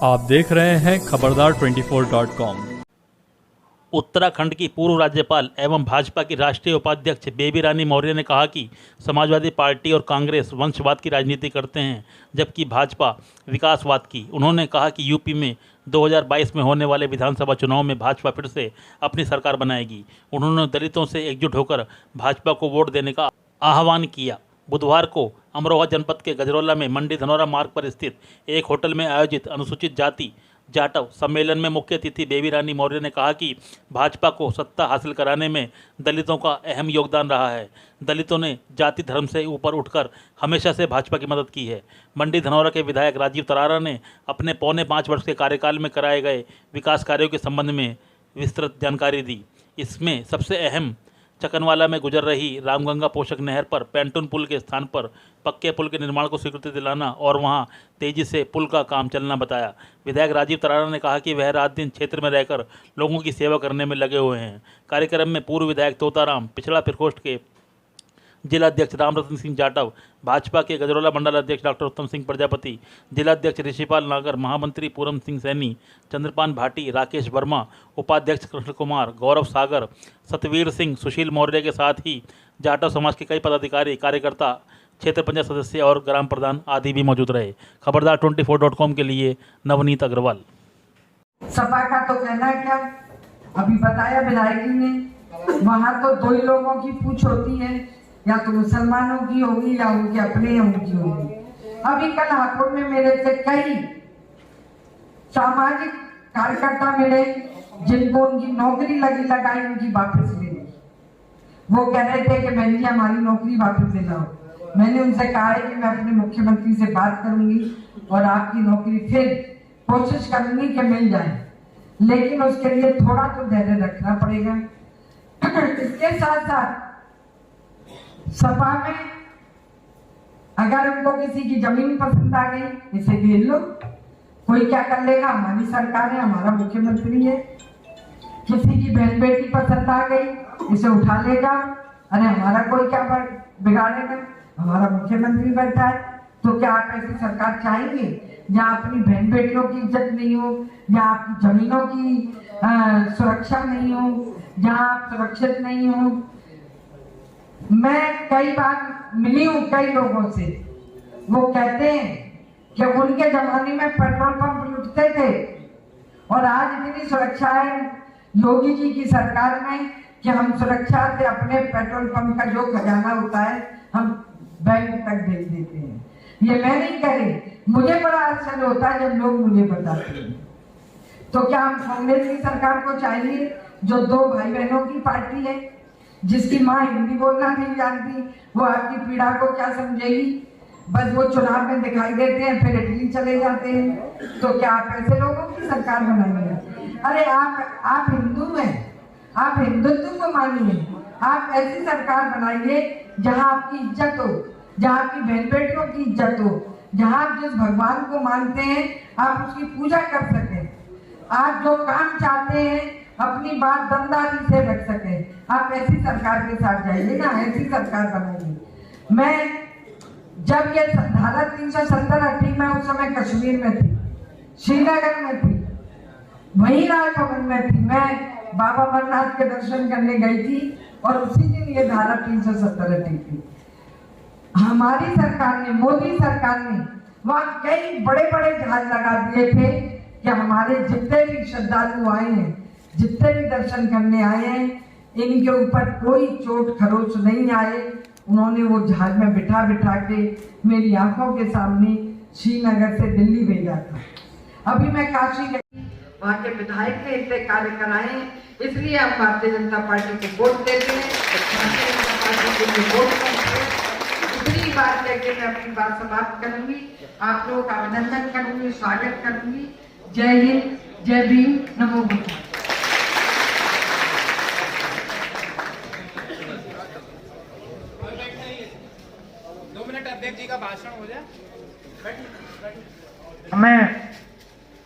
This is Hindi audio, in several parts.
आप देख रहे हैं खबरदार 24.com। उत्तराखंड की पूर्व राज्यपाल एवं भाजपा की राष्ट्रीय उपाध्यक्ष बेबी रानी मौर्य ने कहा कि समाजवादी पार्टी और कांग्रेस वंशवाद की राजनीति करते हैं, जबकि भाजपा विकासवाद की। उन्होंने कहा कि यूपी में 2022 में होने वाले विधानसभा चुनाव में भाजपा फिर से अपनी सरकार बनाएगी। उन्होंने दलितों से एकजुट होकर भाजपा को वोट देने का आह्वान किया। बुधवार को अमरोहा जनपद के गजरौला में मंडी धनौरा मार्ग पर स्थित एक होटल में आयोजित अनुसूचित जाति जाटव सम्मेलन में मुख्य अतिथि बेबी रानी मौर्य ने कहा कि भाजपा को सत्ता हासिल कराने में दलितों का अहम योगदान रहा है। दलितों ने जाति धर्म से ऊपर उठकर हमेशा से भाजपा की मदद की है। मंडी धनौरा के विधायक राजीव तरारा ने अपने 4.25 वर्ष के कार्यकाल में कराए गए विकास कार्यों के संबंध में विस्तृत जानकारी दी। इसमें सबसे अहम चकनवाला में गुजर रही रामगंगा पोषक नहर पर पैंटून पुल के स्थान पर पक्के पुल के निर्माण को स्वीकृति दिलाना और वहां तेजी से पुल का काम चलना बताया। विधायक राजीव तरारा ने कहा कि वह रात दिन क्षेत्र में रहकर लोगों की सेवा करने में लगे हुए हैं। कार्यक्रम में पूर्व विधायक तोताराम, पिछड़ा प्रकोष्ठ के जिलाध्यक्ष रामरतन सिंह जाटव, भाजपा के गजरौला मंडल अध्यक्ष डॉक्टर उत्तम सिंह प्रजापति, जिलाध्यक्ष ऋषिपाल नागर, महामंत्री पूरम सिंह सैनी, चंद्रपान भाटी, राकेश वर्मा, उपाध्यक्ष कृष्ण कुमार, गौरव सागर, सतवीर सिंह, सुशील मौर्य के साथ ही जाटव समाज के कई पदाधिकारी, कार्यकर्ता, क्षेत्र पंचायत सदस्य और ग्राम प्रधान आदि भी मौजूद रहे। खबरदार 24.com के लिए नवनीत अग्रवाल। सपा का तो कहना है क्या, अभी बताया विधायक ने, वहाँ तो दो ही लोगों की पूछ होती है, या तो मुसलमानों की होगी या उनके अपने उनकी होगी। अभी कल हापुड़ में मेरे से कई सामाजिक कार्यकर्ता मिले जिनको उनकी नौकरी लगाई उनकी वापस ले ली। वो कह रहे थे कि बहन जी हमारी नौकरी वापस ले लाओ। मैंने उनसे कहा है कि मैं अपने मुख्यमंत्री से बात करूंगी और आपकी नौकरी फिर कोशिश करूंगी कि मिल जाए, लेकिन उसके लिए थोड़ा तो धैर्य रखना पड़ेगा। इसके साथ साथ सपा में अगर उनको किसी की जमीन पसंद आ गई, इसे घेर लो, कोई क्या कर लेगा, हमारी सरकार है, हमारा मुख्यमंत्री है। किसी की बहन बेटी पसंद आ गई, इसे उठा लेगा, अरे हमारा कोई क्या बिगाड़ेगा, हमारा मुख्यमंत्री बैठा है। तो क्या आप ऐसी सरकार चाहेंगे जहाँ अपनी बहन बेटियों की इज्जत नहीं हो, जहाँ आपकी जमीनों की सुरक्षा नहीं हो, जहाँ आप सुरक्षित नहीं हो? मैं कई बार मिली हूँ कई लोगों से, वो कहते हैं कि उनके जमाने में पेट्रोल पंप लूटते थे और आज इतनी सुरक्षा है योगी जी की सरकार में कि हम सुरक्षा से अपने पेट्रोल पंप का जो खजाना होता है हम बैंक तक भेज देते हैं। ये मैं नहीं कह रही, मुझे बड़ा आश्चर्य होता है जब लोग मुझे बताते हैं। तो क्या हम कांग्रेस की सरकार को चाहिए जो दो भाई बहनों की पार्टी है, जिसकी माँ हिंदी बोलना नहीं जानती, वो आपकी पीड़ा को क्या समझेगी? बस वो चुनाव में दिखाई देते हैं फिर इटली चले जाते हैं। तो क्या आप ऐसे लोगों की सरकार बनाएंगे? अरे आप हिंदू हैं, आप हिंदुत्व को मानिए, आप ऐसी सरकार बनाइए जहाँ आपकी इज्जत हो, जहाँ आपकी बहन बेटियों की इज्जत हो, जहाँ आप जिस भगवान को मानते हैं आप उसकी पूजा कर सकें, आप जो काम चाहते हैं अपनी बात दमदारी से रख सके। आप ऐसी सरकार के साथ जाइए ना, ऐसी सरकार बनाइए। मैं जब ये धारा 370 हटी, मैं उस समय कश्मीर में थी, श्रीनगर में थी, वहीं राजभवन में थी। मैं बाबा अमरनाथ के दर्शन करने गई थी और उसी दिन ये धारा 370 हटी थी। हमारी सरकार ने, मोदी सरकार ने वहाँ कई बड़े बड़े जहाज लगा दिए थे कि हमारे जितने भी श्रद्धालु आए हैं, जितने भी दर्शन करने आए हैं, इनके ऊपर कोई चोट खरोच नहीं आए। उन्होंने वो जहाज में बिठा बिठा के मेरी आंखों के सामने श्रीनगर से दिल्ली भेजा था। अभी मैं काशी गई, वहाँ के विधायक ने इतने कार्य कराए, इसलिए हम भारतीय जनता पार्टी को वोट देते हैं, भारतीय जनता पार्टी के लिए वोट करते हैं। इतनी बात कहकर मैं अपनी बात समाप्त करूंगी। आप लोगों का अभिनंदन करूंगी, स्वागत करूंगी। जय हिंद, जय भीम, नमो बुद्धाय। 2 मिनट अध्यक्ष जी का भाषण हो जाए।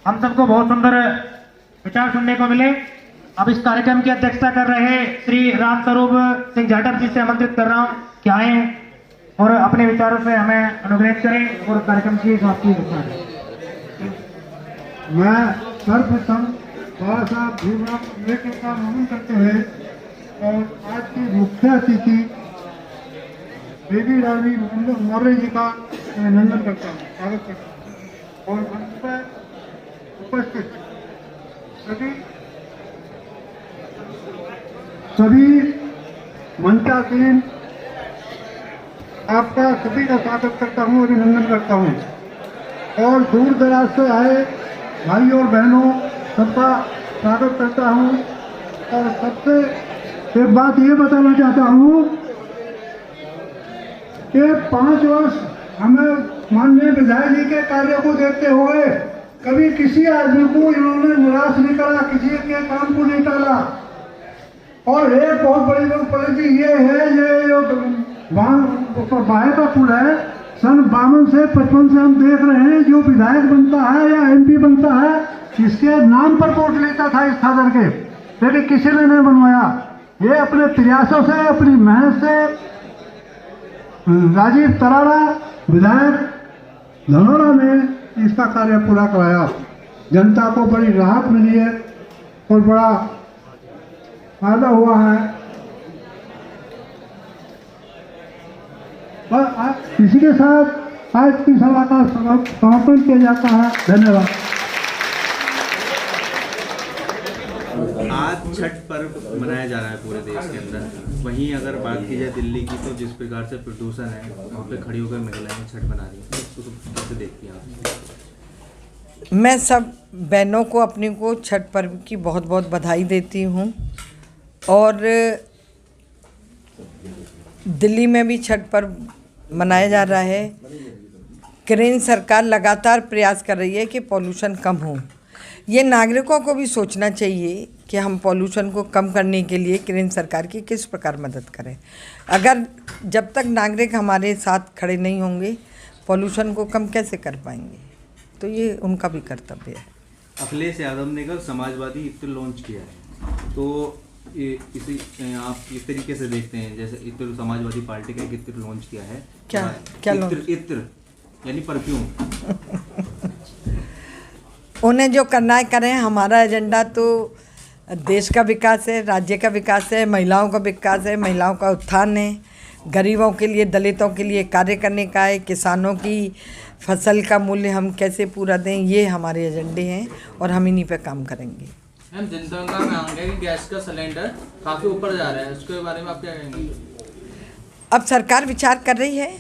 हम सबको बहुत सुंदर विचार सुनने को मिले। अब इस कार्यक्रम की अध्यक्षता कर रहे श्री रामस्वरूप सिंह जाटव जी से आमंत्रित कर रहा हूं कि आए और अपने विचारों से हमें अनुग्रहित करें और कार्यक्रम की समाप्ति करें। मैं सर्वप्रथम बाबा साहब भीमराव अम्बेडकर का नमन करते हुए और आज की मुख्य अतिथि बेबी रानी मौर्य जी का अभिनंदन करता हूँ, स्वागत करता हूँ। और मंच पर उपस्थित सभी मंचासीन आपका सभी का स्वागत करता हूँ, अभिनंदन करता हूँ। और दूर दराज से आए भाई और बहनों सबका स्वागत करता हूँ। और सबसे एक बात ये बताना चाहता हूँ कि 5 वर्ष हमें माननीय विधायक जी के कार्य को देखते हुए कभी किसी आदमी को इन्होंने निराश नहीं करा, किसी के काम को नहीं टाला। और एक बहुत बड़ी उपलब्धि ये है, ये जो बाहे का पुल है, सन 52 से 55 से हम देख रहे हैं, जो विधायक बनता है या MP बनता है इसके नाम पर वोट लेता था इस खादर के, लेकिन किसी ने नहीं बनवाया। ये अपने प्रयासों से, अपनी मेहनत से राजीव तरारा विधायक धनोरा ने इसका कार्य पूरा कराया। जनता को बड़ी राहत मिली है और बड़ा फायदा हुआ है। और इसी के साथ आज की सभा का समापन किया जाता है। धन्यवाद। आज छठ पर्व मनाया जा रहा है पूरे देश के अंदर। वहीं अगर बात की जाए दिल्ली की, तो जिस प्रकार से प्रदूषण है वहाँ पे खड़ी होकर महिलाएं छठ मना रही हैं, उसको कैसे देखती हैं आप? मैं सब बहनों को अपनी को छठ पर्व की बहुत बहुत बधाई देती हूँ। और दिल्ली में भी छठ पर्व मनाया जा रहा है। केंद्र सरकार लगातार प्रयास कर रही है कि पॉल्यूशन कम हो। ये नागरिकों को भी सोचना चाहिए कि हम पॉल्यूशन को कम करने के लिए केंद्र सरकार की किस प्रकार मदद करें। अगर जब तक नागरिक हमारे साथ खड़े नहीं होंगे, पॉल्यूशन को कम कैसे कर पाएंगे? तो ये उनका भी कर्तव्य है। अखिलेश यादव ने कल समाजवादी इत्र लॉन्च किया है, तो इसी आप किस तरीके से देखते हैं? जैसे इत्र समाजवादी पार्टी का एक इत्र लॉन्च किया है। क्या इत्र यानी परफ्यूम। उन्हें जो करना है करें। हमारा एजेंडा तो देश का विकास है, राज्य का विकास है, महिलाओं का विकास है, महिलाओं का उत्थान है, गरीबों के लिए, दलितों के लिए कार्य करने का है, किसानों की फसल का मूल्य हम कैसे पूरा दें, ये हमारे एजेंडे हैं और हम इन्हीं पे काम करेंगे। मैम, जनता का मांग है कि गैस का सिलेंडर काफ़ी ऊपर जा रहा है, उसके बारे में आप क्या कहेंगे? अब सरकार विचार कर रही है।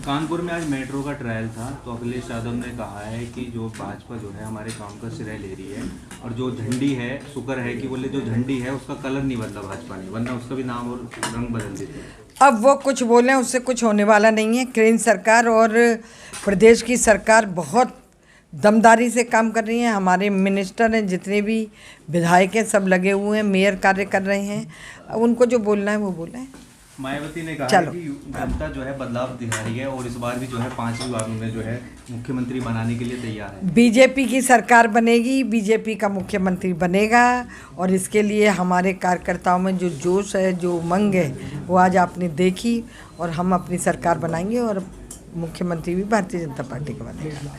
कानपुर में आज मेट्रो का ट्रायल था, तो अखिलेश यादव ने कहा है कि जो भाजपा जो है हमारे काम का श्रेय ले रही है, और जो झंडी है, शुक्र है कि बोले जो झंडी है उसका कलर नहीं बदला भाजपा ने, वरना उसका भी नाम और रंग बदल देते। अब वो कुछ बोलें, उससे कुछ होने वाला नहीं है। केंद्र सरकार और प्रदेश की सरकार बहुत दमदारी से काम कर रही हैं। हमारे मिनिस्टर हैं, जितने भी विधायक हैं, सब लगे हुए हैं, मेयर कार्य कर रहे हैं। अब उनको जो बोलना है वो बोलें। मायावती ने कहा है कि जनता जो है बदलाव दिखा रही है और इस बार भी जो है 5वीं बार उन्हें जो है मुख्यमंत्री बनाने के लिए तैयार है। बीजेपी की सरकार बनेगी, बीजेपी का मुख्यमंत्री बनेगा, और इसके लिए हमारे कार्यकर्ताओं में जो जोश है, जो उमंग है, वो आज आपने देखी। और हम अपनी सरकार बनाएंगे और मुख्यमंत्री भी भारतीय जनता पार्टी का बनेगा।